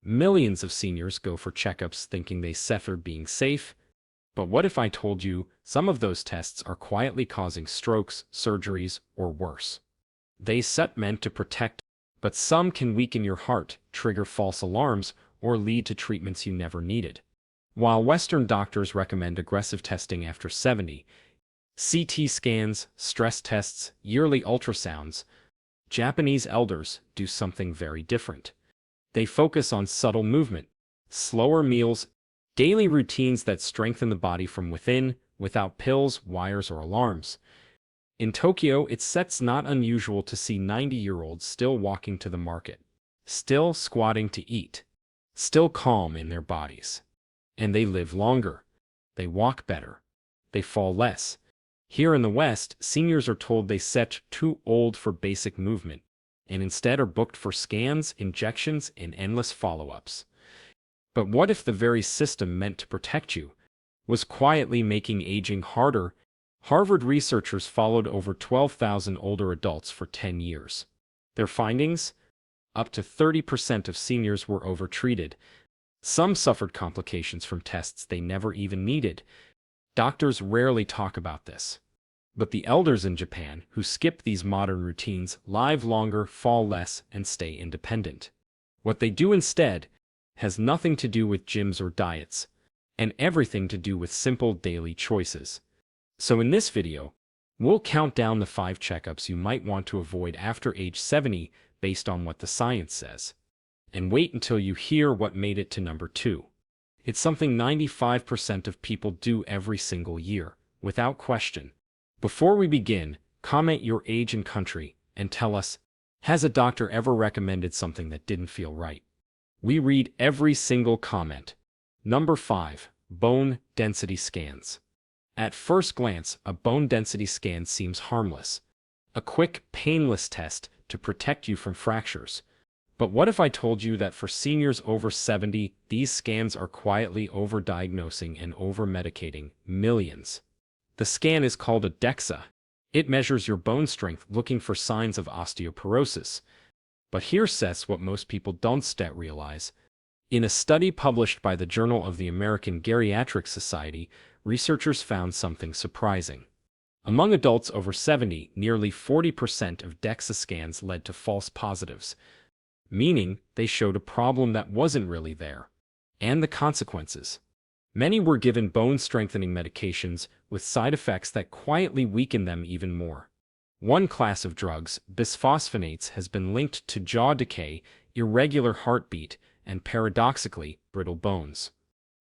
Millions of seniors go for checkups thinking they suffer being safe. But what if I told you some of those tests are quietly causing strokes, surgeries, or worse? They set meant to protect, but some can weaken your heart, trigger false alarms, or lead to treatments you never needed. While Western doctors recommend aggressive testing after 70, CT scans, stress tests, yearly ultrasounds, Japanese elders do something very different. They focus on subtle movement, slower meals, daily routines that strengthen the body from within, without pills, wires, or alarms. In Tokyo, it's not unusual to see 90-year-olds still walking to the market, still squatting to eat, still calm in their bodies. And they live longer. They walk better. They fall less. Here in the West, seniors are told they set too old for basic movement, and instead are booked for scans, injections, and endless follow-ups. But what if the very system meant to protect you was quietly making aging harder? Harvard researchers followed over 12,000 older adults for 10 years. Their findings? Up to 30% of seniors were overtreated. Some suffered complications from tests they never even needed. Doctors rarely talk about this. But the elders in Japan who skip these modern routines live longer, fall less, and stay independent. What they do instead has nothing to do with gyms or diets, and everything to do with simple daily choices. So in this video, we'll count down the 5 checkups you might want to avoid after age 70 based on what the science says. And wait until you hear what made it to number 2. It's something 95% of people do every single year, without question. Before we begin, comment your age and country, and tell us, has a doctor ever recommended something that didn't feel right? We read every single comment. Number 5. Bone density scans. At first glance, a bone density scan seems harmless. A quick, painless test to protect you from fractures. But what if I told you that for seniors over 70, these scans are quietly overdiagnosing and overmedicating millions? The scan is called a DEXA. It measures your bone strength looking for signs of osteoporosis. But here's what most people don't realize. In a study published by the Journal of the American Geriatric Society, researchers found something surprising. Among adults over 70, nearly 40% of DEXA scans led to false positives, meaning they showed a problem that wasn't really there. And the consequences. Many were given bone-strengthening medications with side effects that quietly weaken them even more. One class of drugs, bisphosphonates, has been linked to jaw decay, irregular heartbeat, and paradoxically, brittle bones.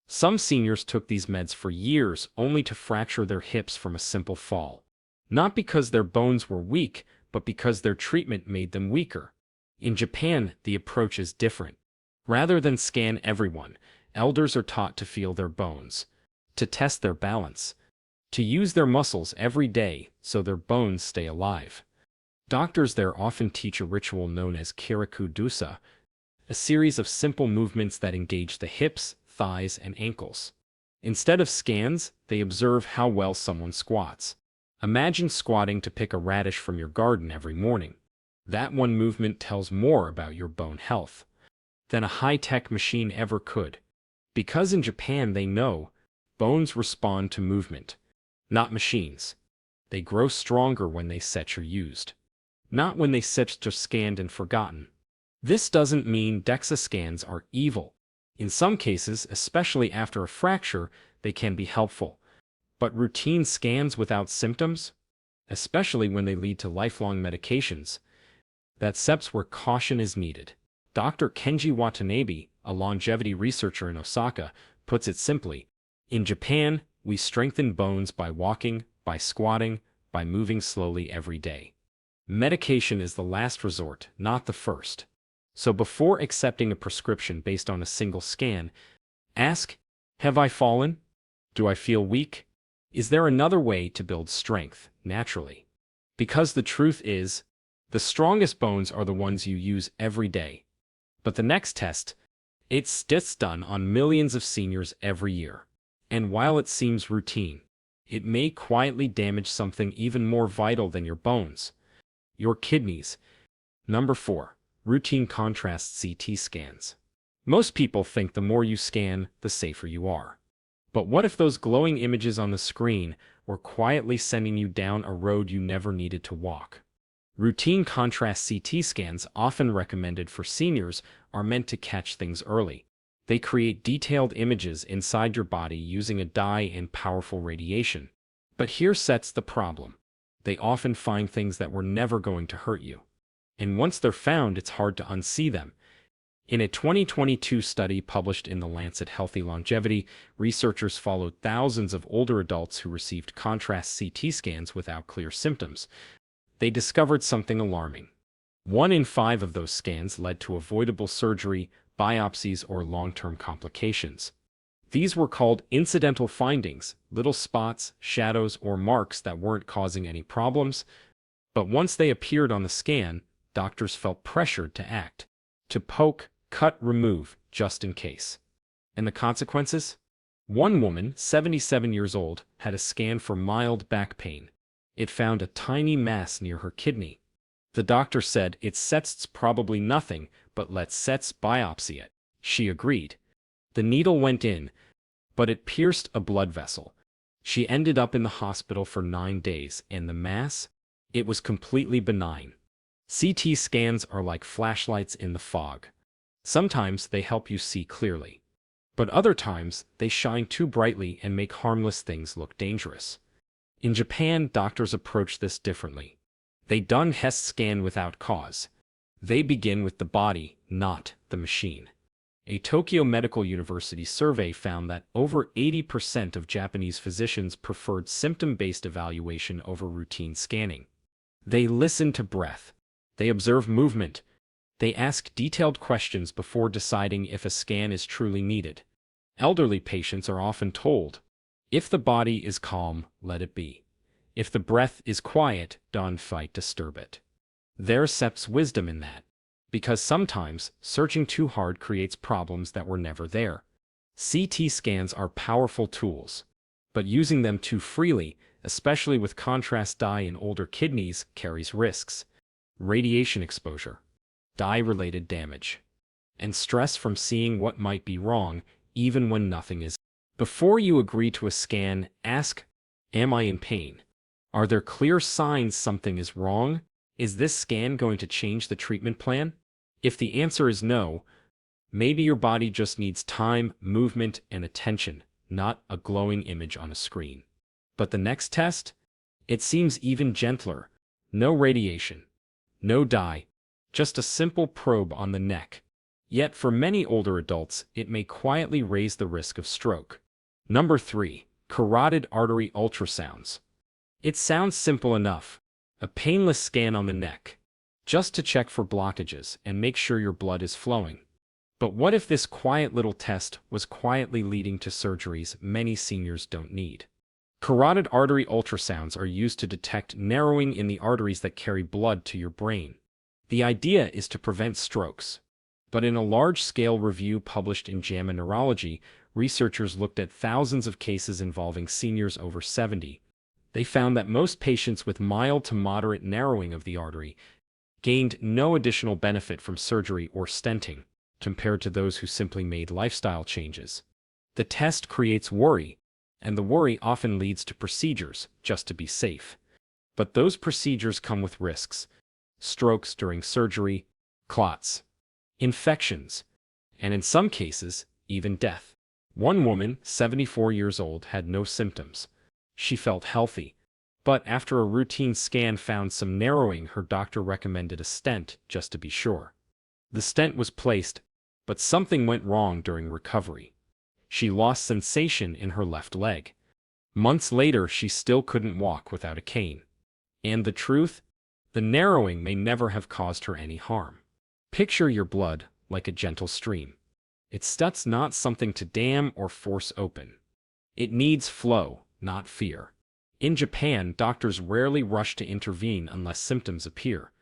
Some seniors took these meds for years only to fracture their hips from a simple fall. Not because their bones were weak, but because their treatment made them weaker. In Japan, the approach is different. Rather than scan everyone, elders are taught to feel their bones, to test their balance, to use their muscles every day so their bones stay alive. Doctors there often teach a ritual known as kiraku dusa, a series of simple movements that engage the hips, thighs, and ankles. Instead of scans, they observe how well someone squats. Imagine squatting to pick a radish from your garden every morning. That one movement tells more about your bone health than a high-tech machine ever could. Because in Japan they know bones respond to movement, not machines. They grow stronger when they set are used, not when they set are scanned and forgotten. This doesn't mean DEXA scans are evil. In some cases, especially after a fracture, they can be helpful. But routine scans without symptoms, especially when they lead to lifelong medications, that's where caution is needed. Dr. Kenji Watanabe, a longevity researcher in Osaka, puts it simply. In Japan, we strengthen bones by walking, by squatting, by moving slowly every day. Medication is the last resort, not the first. So before accepting a prescription based on a single scan, ask, have I fallen? Do I feel weak? Is there another way to build strength naturally? Because the truth is, the strongest bones are the ones you use every day. But the next test, it's done on millions of seniors every year. And while it seems routine, it may quietly damage something even more vital than your bones. Your kidneys. Number 4. Routine contrast CT scans. Most people think the more you scan, the safer you are. But what if those glowing images on the screen were quietly sending you down a road you never needed to walk? Routine contrast CT scans, often recommended for seniors, are meant to catch things early. They create detailed images inside your body using a dye and powerful radiation. But here sets the problem. They often find things that were never going to hurt you. And once they're found, it's hard to unsee them. In a 2022 study published in The Lancet Healthy Longevity, researchers followed thousands of older adults who received contrast CT scans without clear symptoms. They discovered something alarming. 1 in 5 of those scans led to avoidable surgery, biopsies, or long-term complications. These were called incidental findings, little spots, shadows, or marks that weren't causing any problems. But once they appeared on the scan, doctors felt pressured to act, to poke, cut, remove, just in case. And the consequences? One woman, 77 years old, had a scan for mild back pain. It found a tiny mass near her kidney. The doctor said, "It's probably nothing, but let's biopsy it." She agreed. The needle went in, but it pierced a blood vessel. She ended up in the hospital for 9 days, and the mass? It was completely benign. CT scans are like flashlights in the fog. Sometimes they help you see clearly. But other times, they shine too brightly and make harmless things look dangerous. In Japan, doctors approach this differently. They don't just scan without cause. They begin with the body, not the machine. A Tokyo Medical University survey found that over 80% of Japanese physicians preferred symptom-based evaluation over routine scanning. They listen to breath. They observe movement. They ask detailed questions before deciding if a scan is truly needed. Elderly patients are often told, if the body is calm, let it be. If the breath is quiet, don't disturb it. There's wisdom in that. Because sometimes, searching too hard creates problems that were never there. CT scans are powerful tools. But using them too freely, especially with contrast dye in older kidneys, carries risks. Radiation exposure, dye-related damage, and stress from seeing what might be wrong, even when nothing is. Before you agree to a scan, ask, am I in pain? Are there clear signs something is wrong? Is this scan going to change the treatment plan? If the answer is no, maybe your body just needs time, movement, and attention, not a glowing image on a screen. But the next test? It seems even gentler. No radiation, no dye, just a simple probe on the neck. Yet for many older adults, it may quietly raise the risk of stroke. Number 3. Carotid artery ultrasounds. It sounds simple enough. A painless scan on the neck, just to check for blockages and make sure your blood is flowing. But what if this quiet little test was quietly leading to surgeries many seniors don't need? Carotid artery ultrasounds are used to detect narrowing in the arteries that carry blood to your brain. The idea is to prevent strokes. But in a large-scale review published in JAMA Neurology, researchers looked at thousands of cases involving seniors over 70. They found that most patients with mild to moderate narrowing of the artery gained no additional benefit from surgery or stenting, compared to those who simply made lifestyle changes. The test creates worry, and the worry often leads to procedures just to be safe. But those procedures come with risks: strokes during surgery, clots, infections, and in some cases, even death. One woman, 74 years old, had no symptoms. She felt healthy, but after a routine scan found some narrowing, her doctor recommended a stent just to be sure. The stent was placed, but something went wrong during recovery. She lost sensation in her left leg. Months later, she still couldn't walk without a cane. And the truth? The narrowing may never have caused her any harm. Picture your blood like a gentle stream. It's not something to dam or force open. It needs flow, not fear. In Japan, doctors rarely rush to intervene unless symptoms appear.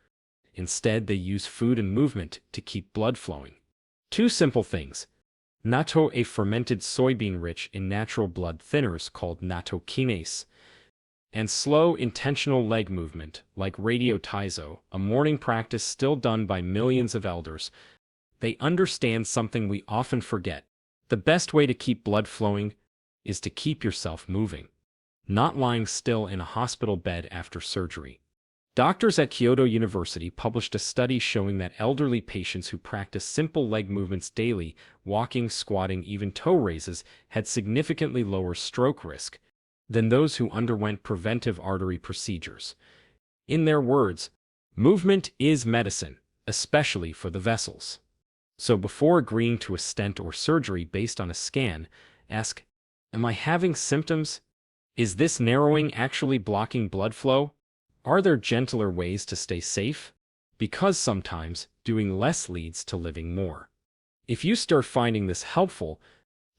Instead, they use food and movement to keep blood flowing. 2 simple things. Natto, a fermented soybean rich in natural blood thinners called natto kinase, and slow, intentional leg movement, like radio taizo, a morning practice still done by millions of elders. They understand something we often forget. The best way to keep blood flowing is to keep yourself moving, not lying still in a hospital bed after surgery. Doctors at Kyoto University published a study showing that elderly patients who practiced simple leg movements daily, walking, squatting, even toe raises, had significantly lower stroke risk than those who underwent preventive artery procedures. In their words, movement is medicine, especially for the vessels. So before agreeing to a stent or surgery based on a scan, ask, am I having symptoms? Is this narrowing actually blocking blood flow? Are there gentler ways to stay safe? Because sometimes doing less leads to living more. If you start finding this helpful,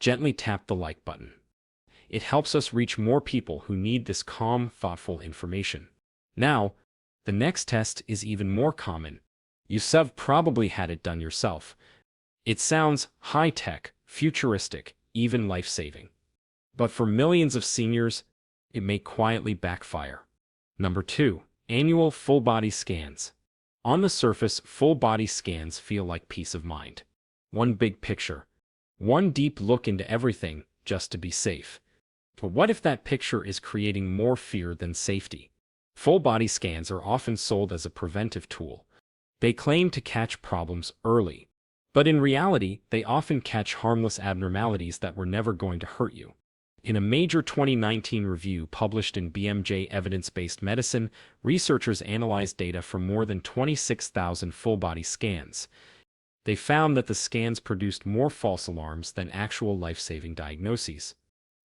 gently tap the like button. It helps us reach more people who need this calm, thoughtful information. Now, the next test is even more common. You've probably had it done yourself. It sounds high-tech, futuristic, even life-saving. But for millions of seniors, it may quietly backfire. Number 2. Annual full-body scans. On the surface, full-body scans feel like peace of mind. One big picture. One deep look into everything, just to be safe. But what if that picture is creating more fear than safety? Full-body scans are often sold as a preventive tool. They claim to catch problems early. But in reality, they often catch harmless abnormalities that were never going to hurt you. In a major 2019 review published in BMJ Evidence-Based Medicine, researchers analyzed data from more than 26,000 full-body scans. They found that the scans produced more false alarms than actual life-saving diagnoses.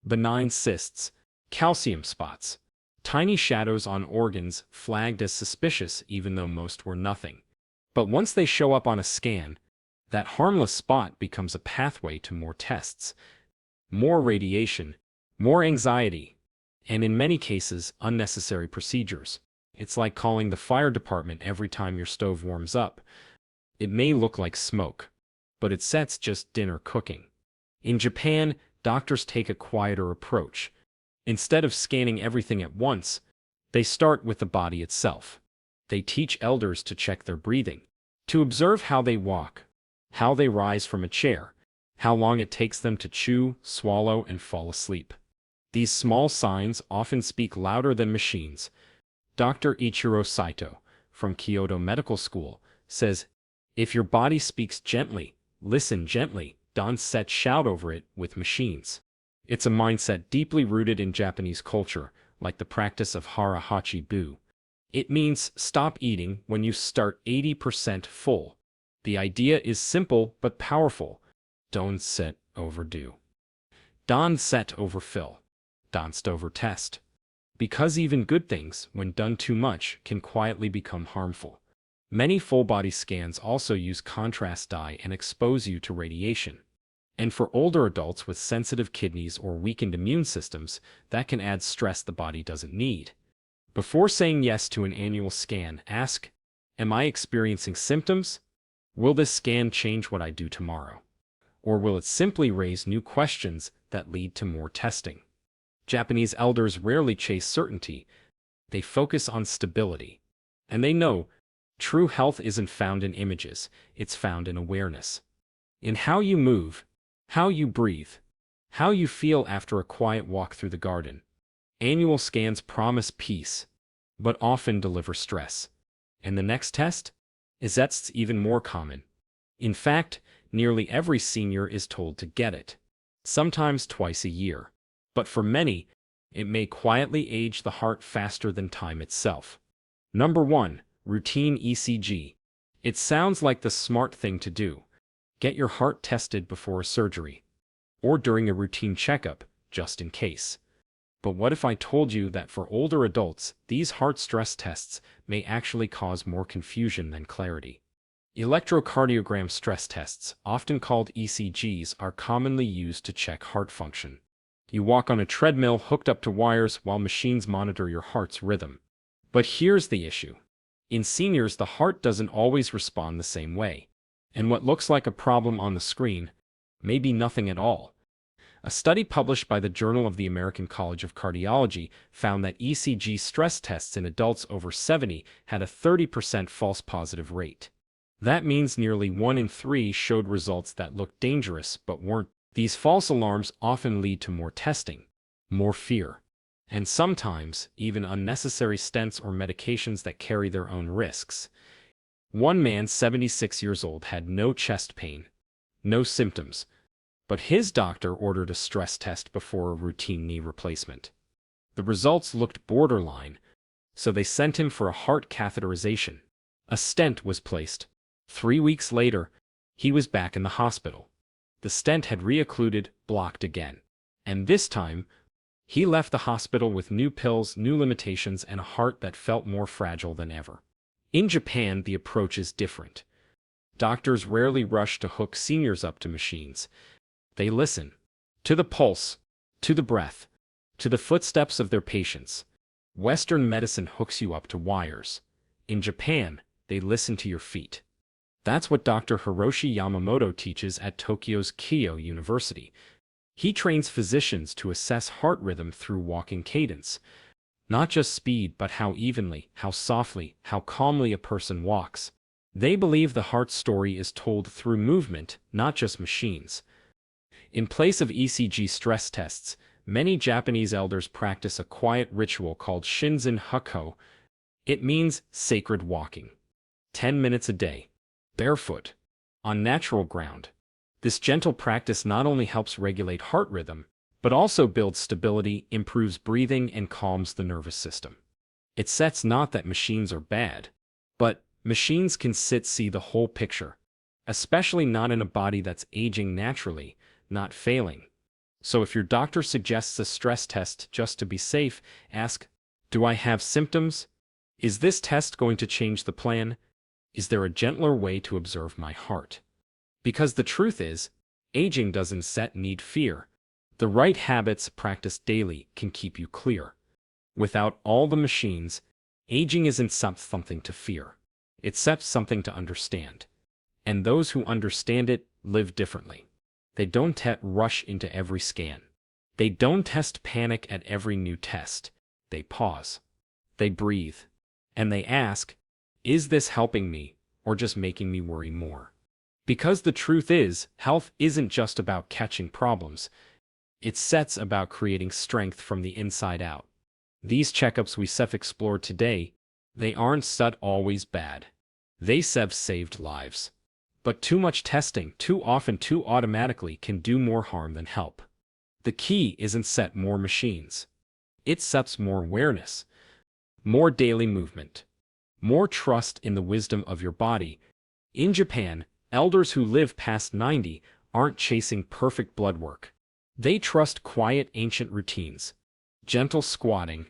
Benign cysts, calcium spots, tiny shadows on organs flagged as suspicious even though most were nothing. But once they show up on a scan, that harmless spot becomes a pathway to more tests, more radiation, more anxiety, and in many cases, unnecessary procedures. It's like calling the fire department every time your stove warms up. It may look like smoke, but it sets just dinner cooking. In Japan, doctors take a quieter approach. Instead of scanning everything at once, they start with the body itself. They teach elders to check their breathing, to observe how they walk, how they rise from a chair, how long it takes them to chew, swallow, and fall asleep. These small signs often speak louder than machines. Dr. Ichiro Saito, from Kyoto Medical School, says, if your body speaks gently, listen gently, don't shout over it with machines. It's a mindset deeply rooted in Japanese culture, like the practice of hara hachi bu. It means stop eating when you start 80% full. The idea is simple but powerful. Don't overdo. Don't overfill. Don't overtest. Because even good things, when done too much, can quietly become harmful. Many full-body scans also use contrast dye and expose you to radiation. And for older adults with sensitive kidneys or weakened immune systems, that can add stress the body doesn't need. Before saying yes to an annual scan, ask, am I experiencing symptoms? Will this scan change what I do tomorrow? Or will it simply raise new questions that lead to more testing? Japanese elders rarely chase certainty. They focus on stability. And they know true health isn't found in images, it's found in awareness. In how you move, how you breathe, how you feel after a quiet walk through the garden. Annual scans promise peace, but often deliver stress. And the next test? That's even more common. In fact, nearly every senior is told to get it, sometimes twice a year. But for many, it may quietly age the heart faster than time itself. Number 1. Routine ECG. It sounds like the smart thing to do. Get your heart tested before a surgery, or during a routine checkup, just in case. But what if I told you that for older adults, these heart stress tests may actually cause more confusion than clarity? Electrocardiogram stress tests, often called ECGs, are commonly used to check heart function. You walk on a treadmill hooked up to wires while machines monitor your heart's rhythm. But here's the issue. In seniors, the heart doesn't always respond the same way. And what looks like a problem on the screen may be nothing at all. A study published by the Journal of the American College of Cardiology found that ECG stress tests in adults over 70 had a 30% false positive rate. That means nearly 1 in 3 showed results that looked dangerous but weren't. These false alarms often lead to more testing, more fear, and sometimes even unnecessary stents or medications that carry their own risks. One man, 76 years old, had no chest pain, no symptoms, but his doctor ordered a stress test before a routine knee replacement. The results looked borderline, so they sent him for a heart catheterization. A stent was placed. 3 weeks later, he was back in the hospital. The stent had reoccluded, blocked again. And this time, he left the hospital with new pills, new limitations, and a heart that felt more fragile than ever. In Japan, the approach is different. Doctors rarely rush to hook seniors up to machines. They listen to the pulse, to the breath, to the footsteps of their patients. Western medicine hooks you up to wires. In Japan, they listen to your feet. That's what Dr. Hiroshi Yamamoto teaches at Tokyo's Keio University. He trains physicians to assess heart rhythm through walking cadence. Not just speed, but how evenly, how softly, how calmly a person walks. They believe the heart story is told through movement, not just machines. In place of ECG stress tests, many Japanese elders practice a quiet ritual called Shinzen Hukko. It means sacred walking. 10 minutes a day, barefoot, on natural ground. This gentle practice not only helps regulate heart rhythm, but also builds stability, improves breathing, and calms the nervous system. It sets not that machines are bad, but machines can see the whole picture, especially not in a body that's aging naturally, not failing. So if your doctor suggests a stress test just to be safe, ask, do I have symptoms? Is this test going to change the plan? Is there a gentler way to observe my heart? Because the truth is, aging doesn't need fear. The right habits practiced daily can keep you clear. Without all the machines, aging isn't something to fear. It's something to understand. And those who understand it live differently. They don't rush into every scan. They don't panic at every new test. They pause. They breathe. And they ask, is this helping me or just making me worry more? Because the truth is, health isn't just about catching problems. It's about creating strength from the inside out. These checkups we explored today, they aren't always bad. They saved lives. But too much testing, too often, too automatically can do more harm than help. The key isn't more machines. It's more awareness, more daily movement, more trust in the wisdom of your body. In Japan, elders who live past 90 aren't chasing perfect blood work. They trust quiet ancient routines, gentle squatting,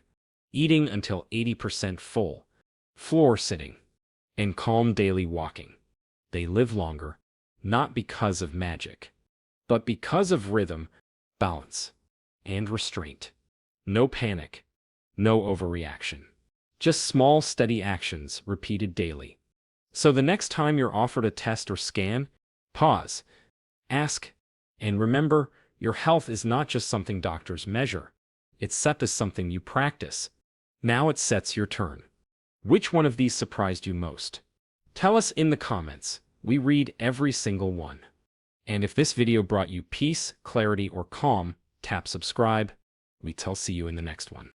eating until 80% full, floor sitting, and calm daily walking. They live longer, not because of magic, but because of rhythm, balance, and restraint. No panic, no overreaction. Just small, steady actions repeated daily. So the next time you're offered a test or scan, pause, ask, and remember, your health is not just something doctors measure. It's something you practice. Now it's your turn. Which one of these surprised you most? Tell us in the comments. We read every single one. And if this video brought you peace, clarity, or calm, tap subscribe. See you in the next one.